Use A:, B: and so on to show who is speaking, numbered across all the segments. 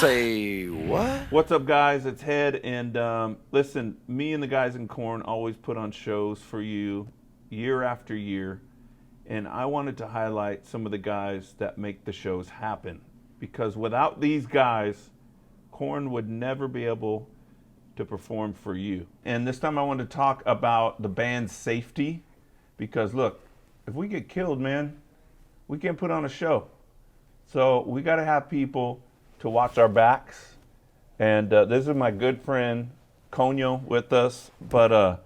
A: Say what?
B: What's up, guys? It's Head, and listen, me and the guys in Korn always put on shows for you year after year, and I wanted to highlight some of the guys that make the shows happen, because without these guys, Korn would never be able to perform for you. And this time I want to talk about the band's safety, because look, if we get killed, man, we can't put on a show. So we got to have people to watch our backs. And this is my good friend Konyo with us. But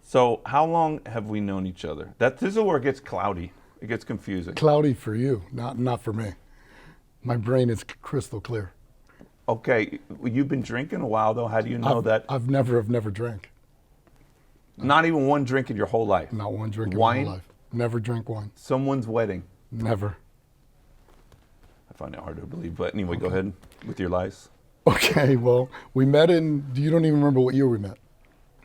B: so how long have we known each other? This is where it gets cloudy. It gets confusing.
C: Cloudy for you, not for me. My brain is crystal clear.
B: Okay, you've been drinking a while though. How do you know that?
C: I've never drank.
B: Not even one drink in your whole life?
C: Not one drink in
B: wine?
C: my whole life. Never drank wine.
B: Someone's wedding?
C: Never.
B: I find it hard to believe, but anyway, Go ahead with your lies.
C: Okay, well, we met you don't even remember what year we met.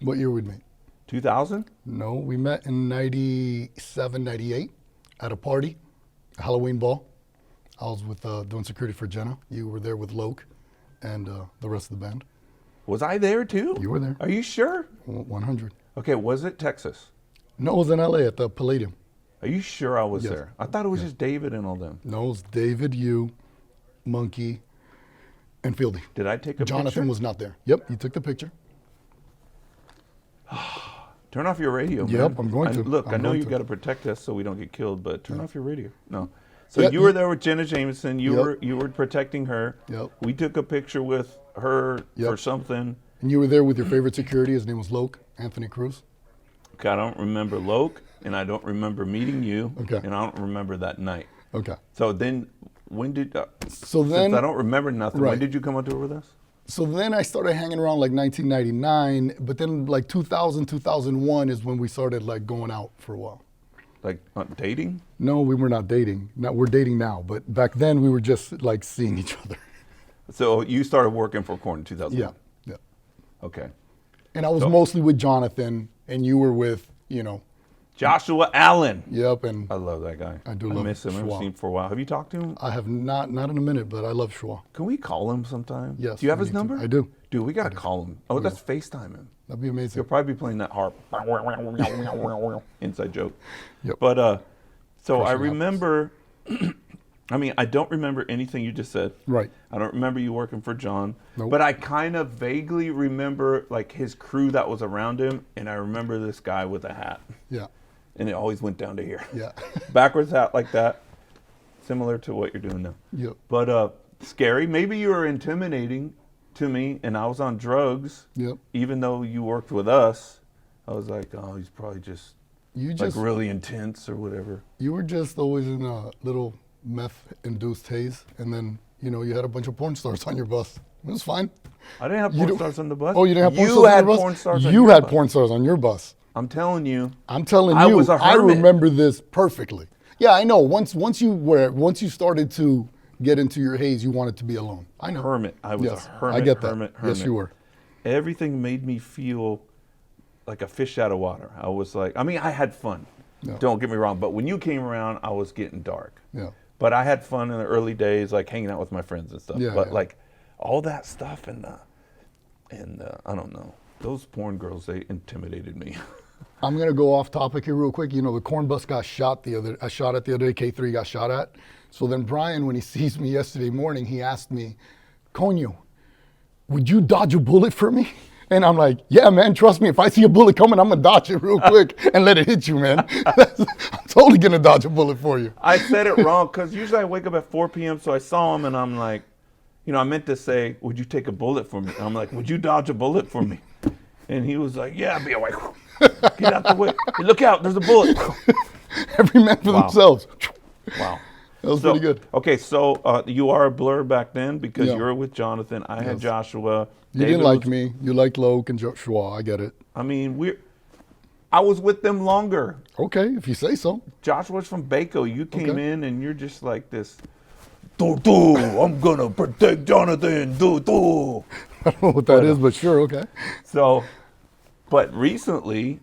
C: What year we'd meet?
B: 2000?
C: No, we met in 97, 98 at a party, a Halloween ball. I was with doing security for Jenna. You were there with Loke and the rest of the band.
B: Was I there too?
C: You were there.
B: Are you sure?
C: 100.
B: Okay, was it Texas?
C: No, it was in LA at the Palladium.
B: Are you sure I was
C: Yes.
B: there? I thought it was just David and all them.
C: No, it was David, you, Monkey, and Fieldy.
B: Did I take a
C: Jonathan
B: picture?
C: was not there. Yep, you took the picture.
B: Turn off your radio, man.
C: Yep, I'm going to.
B: Look, I
C: I'm
B: know
C: going
B: you
C: to.
B: got to protect us so we don't get killed, but turn off your radio. No. So
C: Yeah,
B: you were there with Jenna Jameson. You
C: Yep.
B: were protecting her.
C: Yep.
B: We took a picture with her for something.
C: And you were there with your favorite security. His name was Loke, Anthony Cruz.
B: Okay, I don't remember Loke, and I don't remember meeting you,
C: Okay.
B: and I don't remember that night.
C: Okay.
B: So then, when did?
C: So then,
B: since I don't remember nothing. When
C: right.
B: did you come on tour with us?
C: So then I started hanging around like 1999, but then like 2000, 2001 is when we started like going out for a while.
B: Like dating?
C: No, we were not dating. We're dating now, but back then we were just like seeing each other.
B: So you started working for Korn in 2000?
C: Yeah.
B: Okay.
C: And I was mostly with Jonathan, and you were with,
B: Joshua Allen.
C: Yep, and
B: I love that guy.
C: I do love
B: miss him. I haven't
C: Schwa.
B: seen him for a while. Have you talked to him?
C: I have not in a minute, but I love Schwa.
B: Can we call him sometime?
C: Yes.
B: Do you have
C: we
B: his
C: need to.
B: number?
C: I do.
B: Dude, we got to call him. Oh, let's FaceTime him.
C: That'd be amazing.
B: He'll probably be playing that harp. Inside joke.
C: Yep.
B: But, so I
C: Crushing
B: remember, I don't remember anything you just said.
C: Right.
B: I don't remember you working for John.
C: Nope.
B: But I kind of vaguely remember like his crew that was around him, and I remember this guy with a hat.
C: Yeah.
B: And it always went down to here.
C: Yeah.
B: Backwards hat like that, similar to what you're doing now.
C: Yep.
B: But scary. Maybe you were intimidating to me, and I was on drugs.
C: Yep.
B: Even though you worked with us, I was like, oh, he's probably just
C: You
B: like
C: just
B: really intense or whatever.
C: you were just always in a little meth-induced haze, and then you had a bunch of porn stars on your bus. It was fine.
B: I didn't have
C: You
B: porn
C: don't-
B: stars on the bus.
C: Oh, you didn't have porn
B: You
C: stars on
B: had
C: your bus?
B: porn stars on
C: You
B: your
C: had
B: bus.
C: porn stars on your bus.
B: I'm telling you.
C: I'm telling
B: I
C: you,
B: was a
C: I
B: hermit.
C: remember this perfectly. Yeah, I know. Once you started to get into your haze, you wanted to be alone. I know.
B: Hermit. I was
C: Yes,
B: a hermit.
C: I get that.
B: Hermit.
C: Yes, you were.
B: Everything made me feel like a fish out of water. I was like, I had fun.
C: Yeah.
B: Don't get me wrong. But when you came around, I was getting dark.
C: Yeah.
B: But I had fun in the early days, like hanging out with my friends and stuff.
C: Yeah,
B: but
C: yeah.
B: like all that stuff and I don't know. Those porn girls, they intimidated me.
C: I'm gonna go off topic here real quick. The Korn bus got shot I shot at the other day. K3 got shot at. So then Brian, when he sees me yesterday morning, he asked me, "Konyo, would you dodge a bullet for me?" And I'm like, "Yeah, man. Trust me. If I see a bullet coming, I'm gonna dodge it real quick and let it hit you, man. I'm totally gonna dodge a bullet for you."
B: I said it wrong because usually I wake up at 4 p.m. So I saw him and I'm like, I meant to say, "Would you take a bullet for me?" And I'm like, "Would you dodge a bullet for me?" And he was like, "Yeah, be away. Get out the way. Hey, look out, there's a bullet."
C: Every man for
B: Wow.
C: themselves.
B: Wow.
C: That was pretty good.
B: Okay, so you are a Blur back then because
C: Yeah.
B: you were with Jonathan. I had
C: Yes.
B: Joshua.
C: You
B: David
C: didn't like
B: was-
C: me. You liked Loke and Joshua. I get it.
B: I was with them longer.
C: Okay, if you say so.
B: Joshua's from Baco. You came
C: Okay.
B: in and you're just like this. I'm gonna protect Jonathan.
C: I don't know what that is, but sure, okay.
B: So, but recently,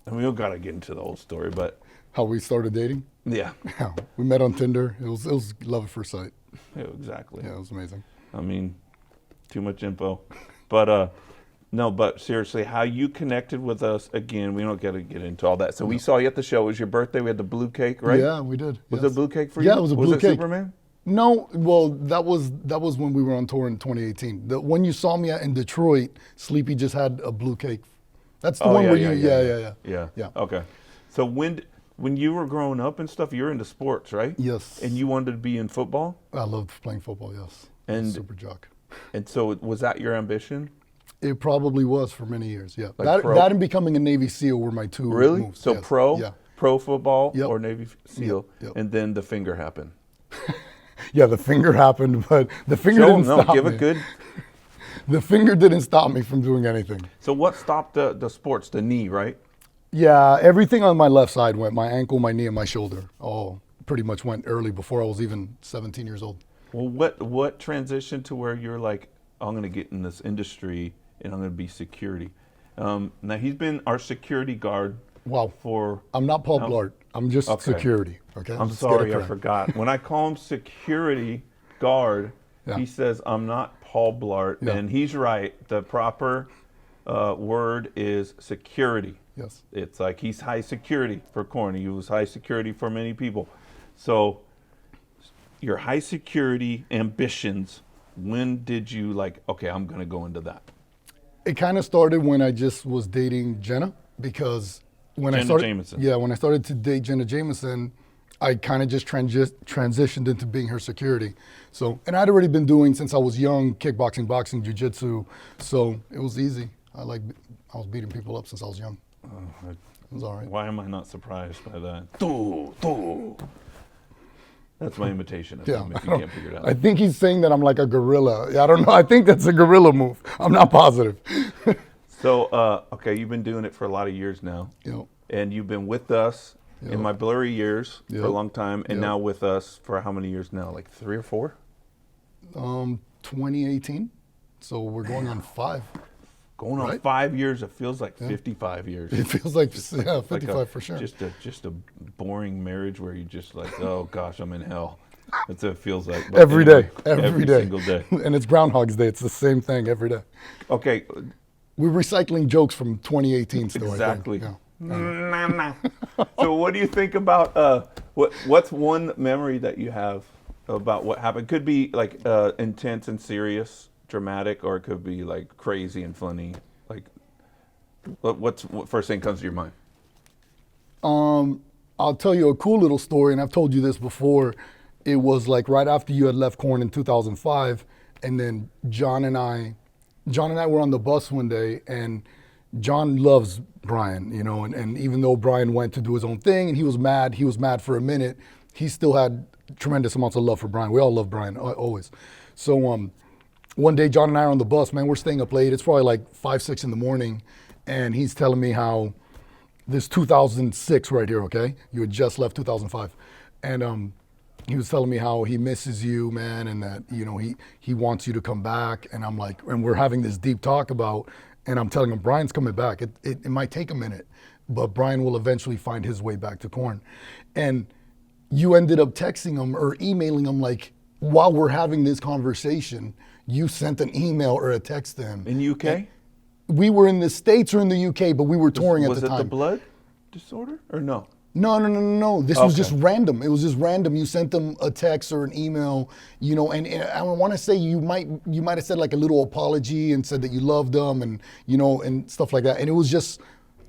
B: and we don't gotta get into the whole story, but
C: How we started dating?
B: yeah,
C: Yeah, we met on Tinder. It was love at first sight.
B: yeah, exactly.
C: Yeah, it was amazing.
B: I mean, too much info. But no, but seriously, how you connected with us again? We don't get to get into all that. So we saw you at the show. It was your birthday. We had the blue cake, right?
C: Yeah, we did.
B: Was
C: yes.
B: it blue cake for you?
C: Yeah, it was a blue
B: Was it
C: cake.
B: Superman?
C: No, well, that was when we were on tour in 2018. When you saw me in Detroit, Sleepy just had a blue cake. That's the one where
B: Yeah. Okay. So when you were growing up and stuff, you're into sports, right?
C: Yes.
B: And you wanted to be in football?
C: I loved playing football, yes.
B: And
C: super jock.
B: And so was that your ambition?
C: It probably was for many years, yeah.
B: Like
C: that and becoming a Navy SEAL were my two moves.
B: So
C: yes.
B: pro football
C: Yep.
B: or Navy SEAL,
C: Yep.
B: and then the finger happened.
C: Yeah, the finger happened, but the finger didn't stop
B: give
C: me.
B: it good.
C: The finger didn't stop me from doing anything.
B: So what stopped the sports? The knee, right?
C: Yeah, everything on my left side went. My ankle, my knee, and my shoulder all pretty much went early before I was even 17 years old.
B: Well, what transitioned to where you're like, I'm going to get in this industry and I'm going to be security? Now, he's been our security guard.
C: Wow.
B: For
C: I'm not Paul Blart. I'm just security. Okay.
B: I'm sorry, I forgot. When I call him security guard,
C: Yeah.
B: he says I'm not Paul Blart,
C: Yeah.
B: and he's right. The proper word is security.
C: Yes.
B: It's like he's high security for Korn. He was high security for many people. So your high security ambitions, when did you like, okay, I'm going to go into that?
C: It kind of started when I just was dating Jenna, because when
B: Jenna
C: I started,
B: Jameson.
C: yeah, when I started to date Jenna Jameson, I kind of just transitioned into being her security. So, and I'd already been doing since I was young, kickboxing, boxing, jiu-jitsu. So it was easy. I was beating people up since I was young. It was all right.
B: Why am I not surprised by that? That's my imitation of him, if you can't figure it out.
C: I think he's saying that I'm like a gorilla. I don't know. I think that's a gorilla move. I'm not positive.
B: So, okay, you've been doing it for a lot of years now.
C: Yep.
B: And you've been with us in my blurry years for a long time, and now with us for how many years now? Like 3 or 4?
C: 2018. So we're going on 5.
B: Going on 5 years, it feels like 55 years.
C: It feels like 55
B: like
C: for sure.
B: Just a boring marriage where you just like, oh gosh, I'm in hell. That's what it feels like. But
C: Every day.
B: every single day.
C: And it's Groundhog's Day. It's the same thing every day.
B: Okay.
C: We're recycling jokes from 2018 still.
B: Exactly.
C: I think.
B: So what do you think about what's one memory that you have about what happened? Could be like intense and serious, dramatic, or it could be like crazy and funny. Like what first thing comes to your mind?
C: I'll tell you a cool little story, and I've told you this before. It was like right after you had left Korn in 2005, and then John and I were on the bus one day, and John loves Brian, you know, and even though Brian went to do his own thing and he was mad for a minute, he still had tremendous amounts of love for Brian. We all love Brian, always. So one day, John and I are on the bus, man, we're staying up late. It's probably like 5, 6 in the morning, and he's telling me how this 2006 right here, okay? You had just left 2005. And he was telling me how he misses you, man, and that, you know, he wants you to come back. And I'm like, and we're having this deep talk about, and I'm telling him, Brian's coming back. It might take a minute, but Brian will eventually find his way back to Korn. And you ended up texting him or emailing him, like, while we're having this conversation, you sent an email or a text to him.
B: In UK?
C: And we were in the States or in the UK, but we were touring at the time.
B: Was it the blood disorder or no?
C: No. This was just random. It was just random. You sent them a text or an email, you know, and I want to say you might have said like a little apology and said that you loved them and, you know, and stuff like that. And it was just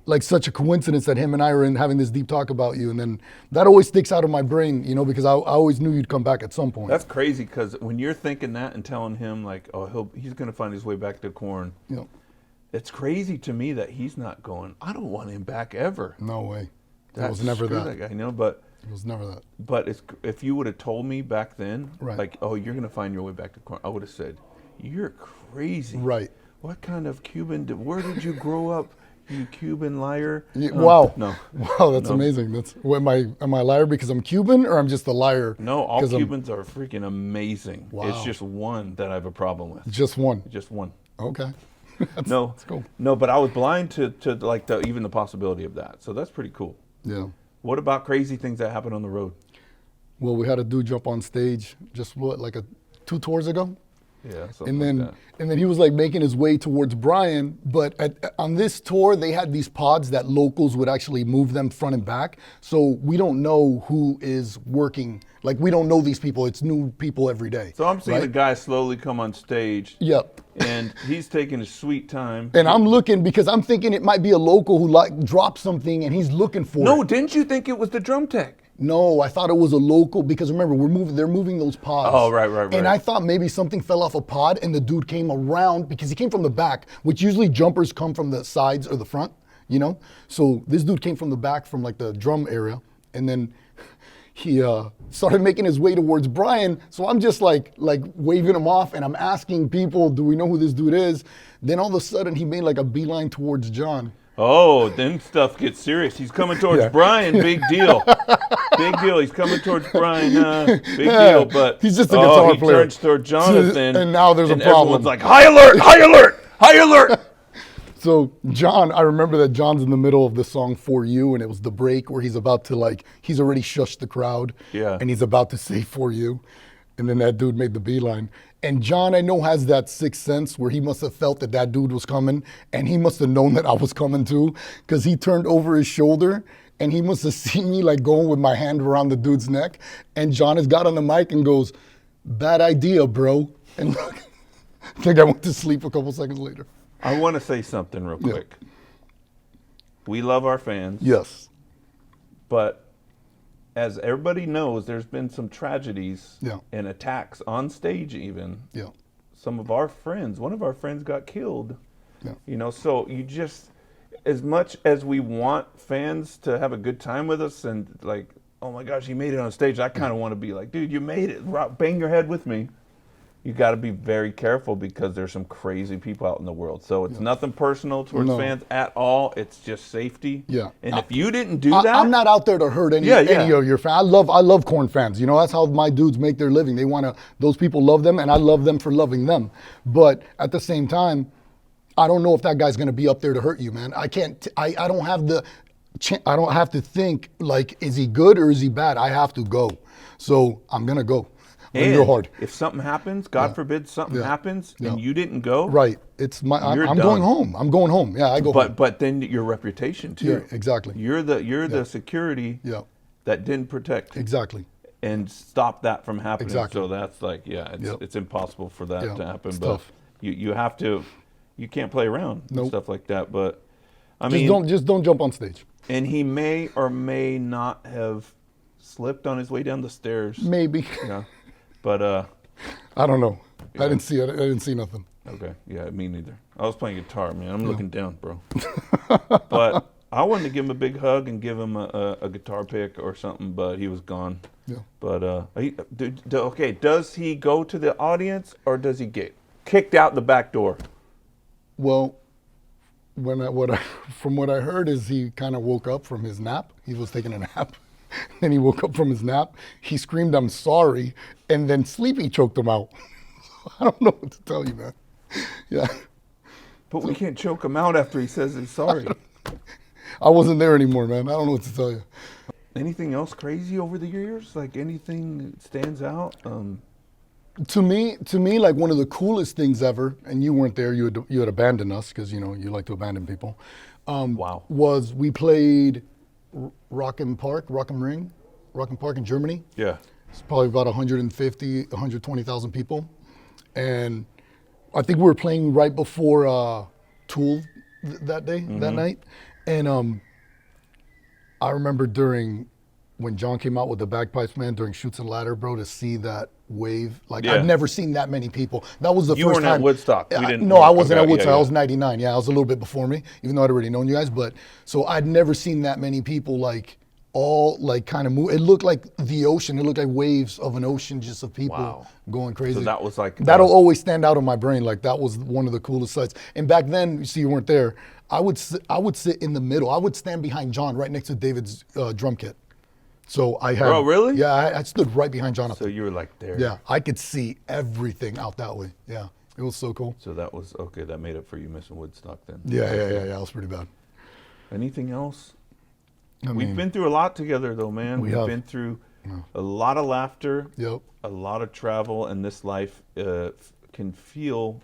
C: like such a coincidence that him and I were having this deep talk about you. And then that always sticks out of my brain, you know, because I always knew you'd come back at some point.
B: That's crazy, because when you're thinking that and telling him like, oh, he's going to find his way back to Korn.
C: You know,
B: it's crazy to me that he's not going, I don't want him back ever.
C: no way. It was never that.
B: Guy, you know, but
C: it was never that.
B: But if you would have told me back then,
C: right,
B: like, oh, you're going to find your way back to Korn, I would have said, you're crazy.
C: Right.
B: What kind of where did you grow up, you Cuban liar?
C: Wow.
B: No.
C: Wow, that's amazing. Am I a liar because I'm Cuban, or I'm just a liar?
B: No, all Cubans are freaking amazing.
C: Wow.
B: It's just one that I have a problem with.
C: Just one?
B: Just one.
C: Okay. That's cool.
B: No, but I was blind to like even the possibility of that. So that's pretty cool.
C: Yeah.
B: What about crazy things that happen on the road?
C: Well, we had a dude jump on stage just like 2 tours ago.
B: Yeah,
C: And then he was like making his way towards Brian, but on this tour they had these pods that locals would actually move them front and back. So we don't know who is working. Like we don't know these people. It's new people every day.
B: So I'm seeing
C: right?
B: a guy slowly come on stage.
C: Yep.
B: And he's taking his sweet time.
C: And I'm looking because I'm thinking it might be a local who like dropped something and he's looking for it.
B: No, didn't you think it was the drum tech?
C: No, I thought it was a local because remember they're moving those pods.
B: Oh, right.
C: And I thought maybe something fell off a pod and the dude came around because he came from the back, which usually jumpers come from the sides or the front, you know? So this dude came from the back from like the drum area and then he started making his way towards Brian. So I'm just like waving him off and I'm asking people, do we know who this dude is? Then all of a sudden he made like a beeline towards John.
B: Oh, then stuff gets serious. He's coming towards Brian, big deal. Big deal. He's coming towards Brian, big deal. But
C: he's just a guitar player.
B: He turns toward Jonathan.
C: And now there's a problem.
B: Everyone's like, high alert, high alert, high alert.
C: So John, I remember that John's in the middle of the song For You, and it was the break where he's about to he's already shushed the crowd.
B: Yeah.
C: And he's about to say For You. And then that dude made the beeline. And John, I know, has that sixth sense where he must have felt that dude was coming, and he must have known that I was coming too, because he turned over his shoulder, and he must have seen me going with my hand around the dude's neck. And John has got on the mic and goes, "Bad idea, bro." And look, I think I went to sleep a couple seconds later.
B: I want to say something real quick. We love our fans.
C: Yes.
B: But as everybody knows, there's been some tragedies and attacks on stage even.
C: Yeah.
B: Some of our friends, one of our friends got killed.
C: Yeah.
B: You know, so you just, as much as we want fans to have a good time with us and like, oh my gosh, you made it on stage, I kind of want to be like, dude, you made it, bang your head with me. You got to be very careful because there's some crazy people out in the world. So it's nothing personal towards fans at all. It's just safety.
C: Yeah.
B: And if you didn't do that,
C: I'm not out there to hurt any of your fans. I love Korn fans. You know, that's how my dudes make their living. Those people love them, and I love them for loving them. But at the same time, I don't know if that guy's going to be up there to hurt you, man. I can't. I don't have to think like, is he good or is he bad? I have to go. So I'm gonna go.
B: And
C: go hard.
B: If something happens, God forbid something happens, and you didn't go,
C: right? I'm going home. I'm going home. Yeah, I go home.
B: But then your reputation too.
C: Yeah, exactly.
B: You're the security that didn't protect.
C: Exactly.
B: And stop that from happening.
C: Exactly.
B: So that's it's impossible for that to happen.
C: It's
B: but
C: tough.
B: You have to, you can't play around and stuff like that. But I
C: just don't jump on stage.
B: And he may or may not have slipped on his way down the stairs.
C: Maybe.
B: You know? But
C: I don't know. Yeah. I didn't see it. I didn't see nothing.
B: Okay. Yeah, me neither. I was playing guitar, man. I'm looking down, bro. But I wanted to give him a big hug and give him a guitar pick or something, but he was gone.
C: Yeah.
B: But okay, does he go to the audience or does he get kicked out the back door?
C: Well, from what I heard is he kind of woke up from his nap. He was taking a nap. Then he woke up from his nap. He screamed, "I'm sorry," and then sleepy choked him out. I don't know what to tell you, man. Yeah.
B: But we can't choke him out after he says he's sorry.
C: I wasn't there anymore, man. I don't know what to tell you.
B: Anything else crazy over the years? Like anything that stands out?
C: To me, like one of the coolest things ever, and you weren't there. You had abandoned us because you like to abandon people.
B: Wow.
C: Was we played Rock'em Park in Germany.
B: Yeah.
C: It's probably about 120,000 people. And I think we were playing right before Tool that night. And I remember when John came out with the bagpipes, man, during Shoots and Ladder, bro, to see that wave. I've never seen that many people. That was the first time.
B: You weren't at Woodstock.
C: No, I wasn't at Woodstock. I was 99. Yeah, I was a little bit before me, even though I'd already known you guys. But so I'd never seen that many people all kind of move. It looked like the ocean. It looked like waves of an ocean just of people going crazy.
B: So that was
C: that'll always stand out in my brain. Like that was one of the coolest sights. And back then, you see, you weren't there. I would sit in the middle. I would stand behind John right next to David's drum kit. So I had.
B: Oh, really?
C: Yeah, I stood right behind Jonathan.
B: So you were like there.
C: Yeah, I could see everything out that way. Yeah, it was so cool.
B: So that was okay. That made up for you missing Woodstock then.
C: Yeah. It was pretty bad.
B: Anything else? We've been through a lot together, though, man. We've been through a lot of laughter.
C: Yep.
B: A lot of travel, and this life can feel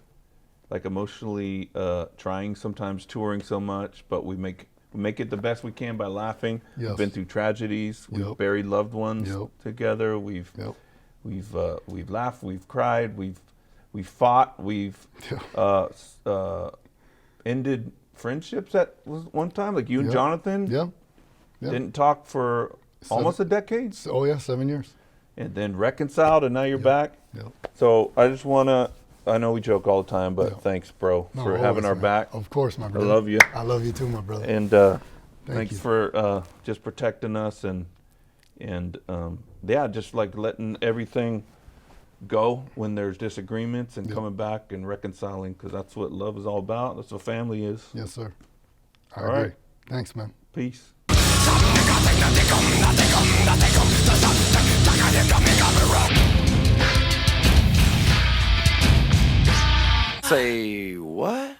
B: like emotionally trying sometimes, touring so much, but we make it the best we can by laughing.
C: Yes.
B: We've been through tragedies. We've
C: Yep.
B: buried loved ones
C: Yep.
B: together. We've laughed. We've cried. We've fought. We've ended friendships at one time, like you and
C: Yep.
B: Jonathan.
C: Yeah. Yeah.
B: Didn't talk for almost a decade,
C: Oh yeah, 7 years.
B: and then reconciled, and now you're back.
C: Yep.
B: So I just wanna. I know we joke all the time, but
C: Yeah.
B: thanks, bro,
C: No,
B: for having
C: always,
B: our
C: man.
B: back.
C: Of course, my brother.
B: love you.
C: I love you too, my brother.
B: And thanks
C: you.
B: for just protecting us and yeah, just like letting everything go when there's disagreements and
C: Yeah.
B: coming back and reconciling, because that's what love is all about. That's what family is.
C: Yes, sir. I
B: All
C: agree.
B: right.
C: Thanks, man.
B: Peace.
A: Say what?